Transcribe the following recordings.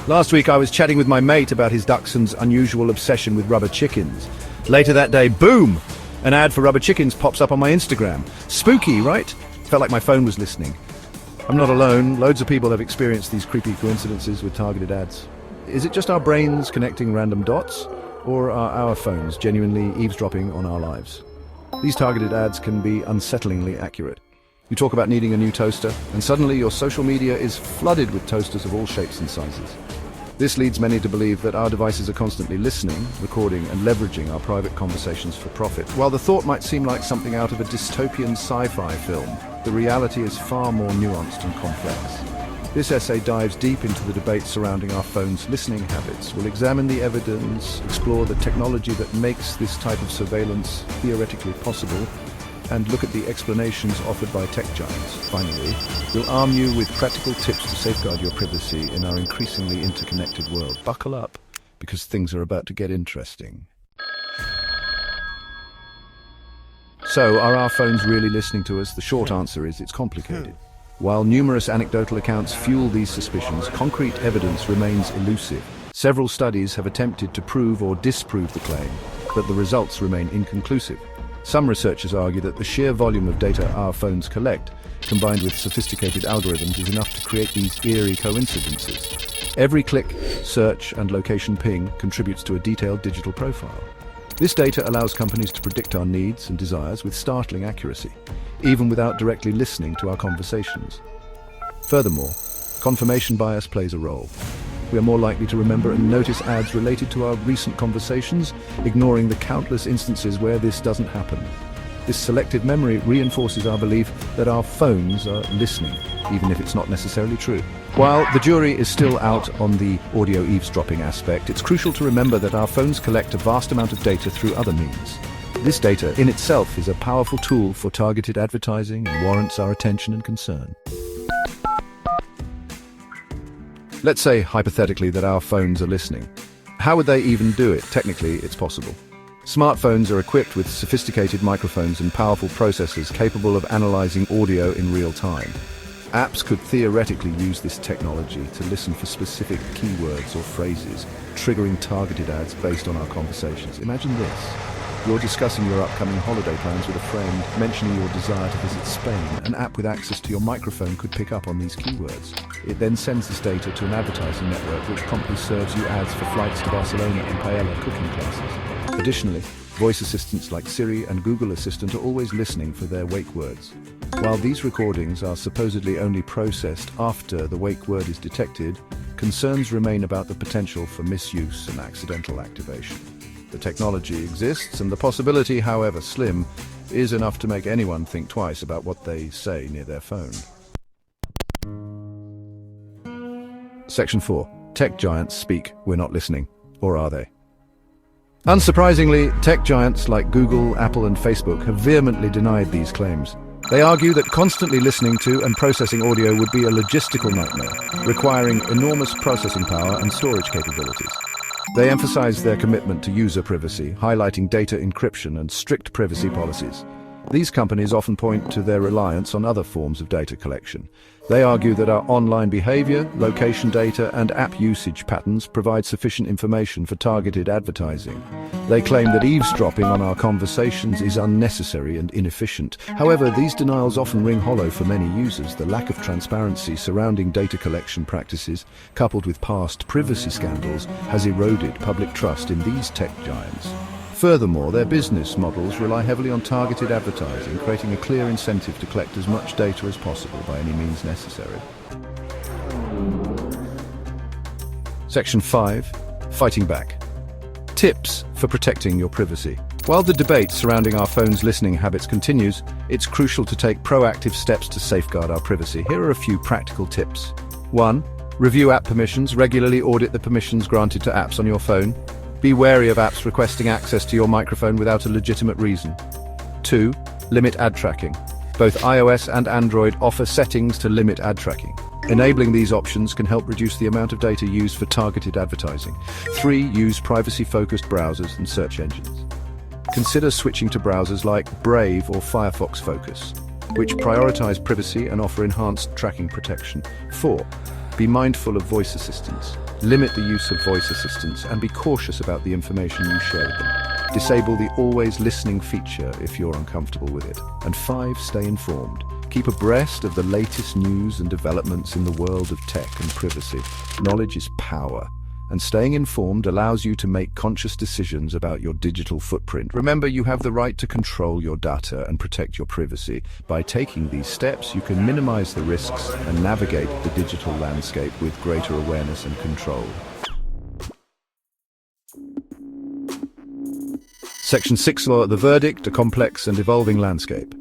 Last week I was chatting with my mate about his dachshund's unusual obsession with rubber chickens. Later that day, boom! An ad for rubber chickens pops up on my Instagram. Spooky, right? Felt like my phone was listening. I'm not alone. Loads of people have experienced these creepy coincidences with targeted ads. Is it just our brains connecting random dots? Or are our phones genuinely eavesdropping on our lives? These targeted ads can be unsettlingly accurate. You talk about needing a new toaster, and suddenly your social media is flooded with toasters of all shapes and sizes. This leads many to believe that our devices are constantly listening, recording, and leveraging our private conversations for profit. While the thought might seem like something out of a dystopian sci-fi film, the reality is far more nuanced and complex. This essay dives deep into the debate surrounding our phones' listening habits. We'll examine the evidence, explore the technology that makes this type of surveillance theoretically possible, and look at the explanations offered by tech giants. Finally, we'll arm you with practical tips to safeguard your privacy in our increasingly interconnected world. Buckle up, because things are about to get interesting. So, are our phones really listening to us? The short answer is it's complicated. While numerous anecdotal accounts fuel these suspicions, concrete evidence remains elusive. Several studies have attempted to prove or disprove the claim, but the results remain inconclusive. Some researchers argue that the sheer volume of data our phones collect, combined with sophisticated algorithms, is enough to create these eerie coincidences. Every click, search, and location ping contributes to a detailed digital profile. This data allows companies to predict our needs and desires with startling accuracy, even without directly listening to our conversations. Furthermore, confirmation bias plays a role. We are more likely to remember and notice ads related to our recent conversations, ignoring the countless instances where this doesn't happen. This selective memory reinforces our belief that our phones are listening, even if it's not necessarily true. While the jury is still out on the audio eavesdropping aspect, it's crucial to remember that our phones collect a vast amount of data through other means. This data in itself is a powerful tool for targeted advertising and warrants our attention and concern. Let's say, hypothetically, that our phones are listening. How would they even do it? Technically, it's possible. Smartphones are equipped with sophisticated microphones and powerful processors capable of analyzing audio in real time. Apps could theoretically use this technology to listen for specific keywords or phrases, triggering targeted ads based on our conversations. Imagine this. You're discussing your upcoming holiday plans with a friend, mentioning your desire to visit Spain. An app with access to your microphone could pick up on these keywords. It then sends this data to an advertising network which promptly serves you ads for flights to Barcelona and paella cooking classes. Additionally, voice assistants like Siri and Google Assistant are always listening for their wake words. While these recordings are supposedly only processed after the wake word is detected, concerns remain about the potential for misuse and accidental activation. The technology exists, and the possibility, however slim, is enough to make anyone think twice about what they say near their phone. Section 4. Tech giants speak, we're not listening. Or are they? Unsurprisingly, tech giants like Google, Apple, and Facebook have vehemently denied these claims. They argue that constantly listening to and processing audio would be a logistical nightmare, requiring enormous processing power and storage capabilities. They emphasize their commitment to user privacy, highlighting data encryption and strict privacy policies. These companies often point to their reliance on other forms of data collection. They argue that our online behavior, location data, and app usage patterns provide sufficient information for targeted advertising. They claim that eavesdropping on our conversations is unnecessary and inefficient. However, these denials often ring hollow for many users. The lack of transparency surrounding data collection practices, coupled with past privacy scandals, has eroded public trust in these tech giants. Furthermore, their business models rely heavily on targeted advertising, creating a clear incentive to collect as much data as possible by any means necessary. Section 5. Fighting back. Tips for protecting your privacy. While the debate surrounding our phones' listening habits continues, it's crucial to take proactive steps to safeguard our privacy. Here are a few practical tips. 1. Review app permissions. Regularly audit the permissions granted to apps on your phone. Be wary of apps requesting access to your microphone without a legitimate reason. 2. Limit ad tracking. Both iOS and Android offer settings to limit ad tracking. Enabling these options can help reduce the amount of data used for targeted advertising. 3. Use privacy-focused browsers and search engines. Consider switching to browsers like Brave or Firefox Focus, which prioritize privacy and offer enhanced tracking protection. 4. Be mindful of voice assistants. Limit the use of voice assistants and be cautious about the information you share with them. Disable the always listening feature if you're uncomfortable with it. And 5, stay informed. Keep abreast of the latest news and developments in the world of tech and privacy. Knowledge is power, and staying informed allows you to make conscious decisions about your digital footprint. Remember, you have the right to control your data and protect your privacy. By taking these steps, you can minimize the risks and navigate the digital landscape with greater awareness and control. Section 6 law, the verdict, a complex and evolving landscape.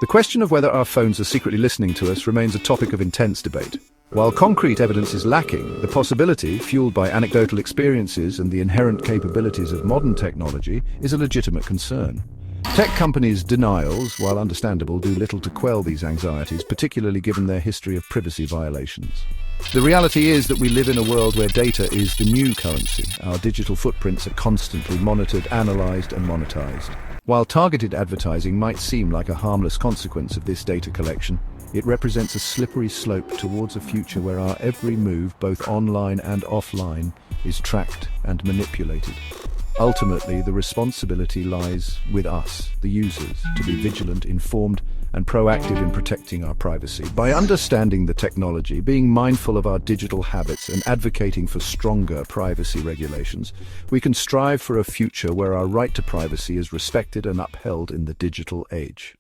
The question of whether our phones are secretly listening to us remains a topic of intense debate. While concrete evidence is lacking, the possibility, fueled by anecdotal experiences and the inherent capabilities of modern technology, is a legitimate concern. Tech companies' denials, while understandable, do little to quell these anxieties, particularly given their history of privacy violations. The reality is that we live in a world where data is the new currency. Our digital footprints are constantly monitored, analyzed, and monetized. While targeted advertising might seem like a harmless consequence of this data collection, it represents a slippery slope towards a future where our every move, both online and offline, is tracked and manipulated. Ultimately, the responsibility lies with us, the users, to be vigilant, informed, and proactive in protecting our privacy. By understanding the technology, being mindful of our digital habits, and advocating for stronger privacy regulations, we can strive for a future where our right to privacy is respected and upheld in the digital age.